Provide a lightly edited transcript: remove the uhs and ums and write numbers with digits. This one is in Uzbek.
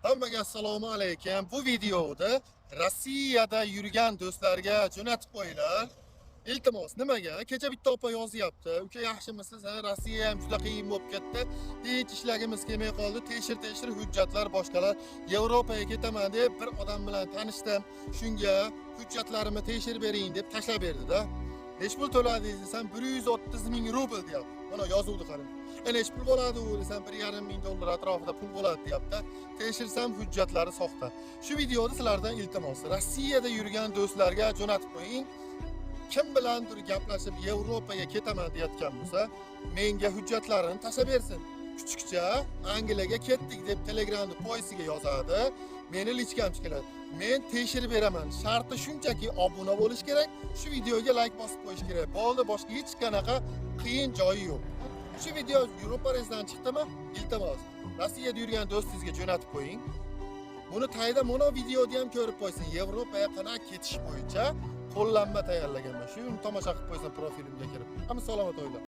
Hammaga assalomu alaykum. Bu videoda Rossiyada yurgan do'stlarga jo'natib qo'yinglar. Iltimos, nimaga? Kecha bitta opa yozyapti. Uka yaxshimisiz? Ha, Rossiya ham juda qiyin bo'lib ketdi. Hech ishlagimiz kelmay qoldi. Teshir hujjatlar boshqalar. Yevropaga ketaman deb bir odam bilan tanishdim. Shunga hujjatlarimni tekshirib bering deb tashlab berdi-da. Nech pul to'ladingiz desam 130 ming rubl deyapti. Mana yozuvdi qarang. Nech pul bo'ladi u desam 1,5 ming dollar atrofida pul bo'ladi deyapti. Tekshirsam hujjatlari soxta. Shu videoda sizlardan iltimos, Rossiyada yurgan do'stlarga jo'natib qo'ying. Kim bilandir gaplashib Yevropaga ketaman deyotgan bo'lsa, menga hujjatlarini tashlab bersin. Kuchukcha Angliyaga ketdik deb Telegramda poysiga yozadi. Meni lichkamchi keladi. Men tekshirib beraman. Sharti shunchaki obuna bo'lish kerak. Shu videoga like bosib qo'yish kerak. Bo'ldi, boshqa hech qanaqa qiyin joyi yo'q. Shu video Yevropa rezidan chiqdimi? Iltimos, Rossiyada yurgan do'stingizga jo'natib qo'ying. Buni tayda mono videoda ham ko'rib qo'ysin. Yevropaga qanday ketish bo'yicha qo'llanma tayyorlaganman. Shuni tomosha qilib qo'ysin profilimga kirib. Hamma salomat o'ylar.